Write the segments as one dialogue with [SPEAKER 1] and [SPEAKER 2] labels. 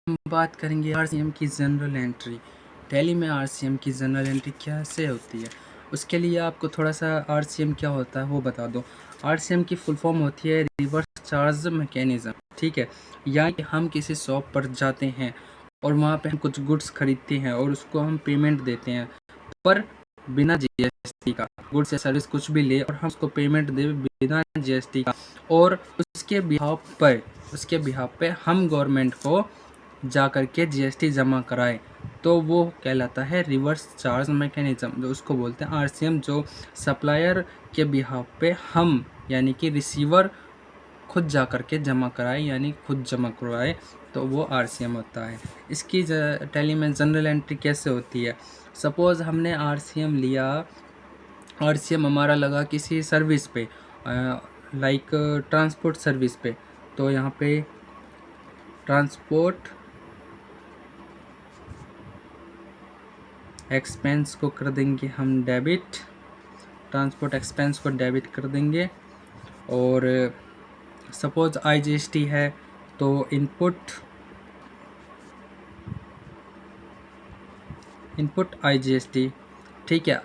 [SPEAKER 1] हम बात करेंगे आरसीएम की जनरल एंट्री। टैली में आरसीएम की जनरल एंट्री कैसे होती है, उसके लिए आपको थोड़ा सा आरसीएम क्या होता है वो बता दो। आरसीएम की फुल फॉर्म होती है रिवर्स चार्ज मैकेनिज्म। ठीक है, यानी हम किसी शॉप पर जाते हैं और वहाँ पे हम कुछ गुड्स खरीदते हैं और उसको हम पेमेंट देते हैं, पर बिना जीएसटी का। गुड्स या सर्विस कुछ भी ले और हम उसको पेमेंट दे बिना जीएसटी का, और उसके बिहाफ पे हम गवर्नमेंट को जा कर के जीएसटी जमा कराए, तो वो कहलाता है रिवर्स चार्ज मैकेनिज्म, जो उसको बोलते हैं आरसीएम। जो सप्लायर के बिहाफ पे हम यानी कि रिसीवर खुद जा कर के जमा कराए यानी खुद जमा करवाए, तो वो आरसीएम होता है। इसकी टैली में जनरल एंट्री कैसे होती है। सपोज़ हमने आरसीएम लिया, आरसीएम हमारा लगा किसी सर्विस पे, लाइक ट्रांसपोर्ट सर्विस पे, तो यहाँ पे ट्रांसपोर्ट एक्सपेंस को कर देंगे हम डेबिट, ट्रांसपोर्ट एक्सपेंस को डेबिट कर देंगे। और सपोज आईजीएसटी है तो इनपुट आईजीएसटी। ठीक है,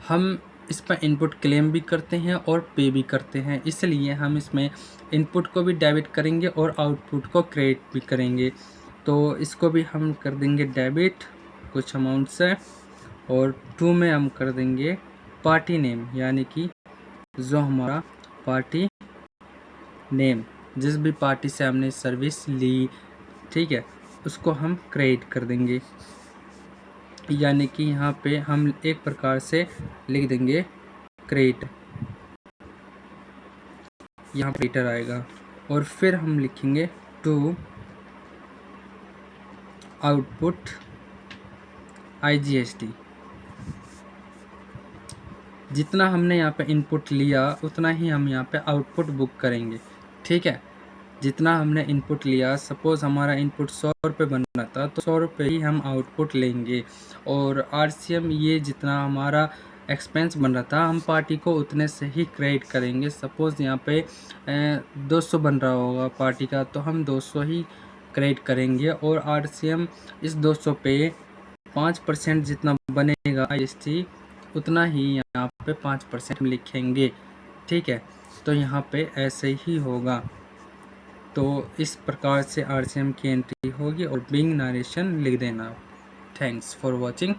[SPEAKER 1] हम इस पर इनपुट क्लेम भी करते हैं और पे भी करते हैं, इसलिए हम इसमें इनपुट को भी डेबिट करेंगे और आउटपुट को क्रेडिट भी करेंगे। तो इसको भी हम कर देंगे डेबिट कुछ अमाउंट से, और टू में हम कर देंगे पार्टी नेम, यानी कि जो हमारा पार्टी नेम, जिस भी पार्टी से हमने सर्विस ली, ठीक है, उसको हम क्रेडिट कर देंगे। यानी कि यहाँ पे हम एक प्रकार से लिख देंगे क्रेडिट, यहाँ क्रेडिटर आएगा। और फिर हम लिखेंगे टू आउटपुट आईजीएसटी। जितना हमने यहाँ पे इनपुट लिया उतना ही हम यहाँ पे आउटपुट बुक करेंगे। ठीक है, जितना हमने इनपुट लिया, सपोज़ हमारा इनपुट 100 रुपये बन रहा था तो 100 रुपये ही हम आउटपुट लेंगे। और आरसीएम ये जितना हमारा एक्सपेंस बन रहा था हम पार्टी को उतने से ही क्रेडिट करेंगे। सपोज़ यहाँ पे 200 बन रहा होगा पार्टी का, तो हम 200 ही क्रेडिट करेंगे, और आरसीएम इस 200 पे 5% जितना बनेगा आईजीएसटी उतना ही यहाँ पे 5% लिखेंगे। ठीक है, तो यहाँ पे ऐसे ही होगा। तो इस प्रकार से आरसीएम की एंट्री होगी और बिंग नरेशन लिख देना। Thanks for watching.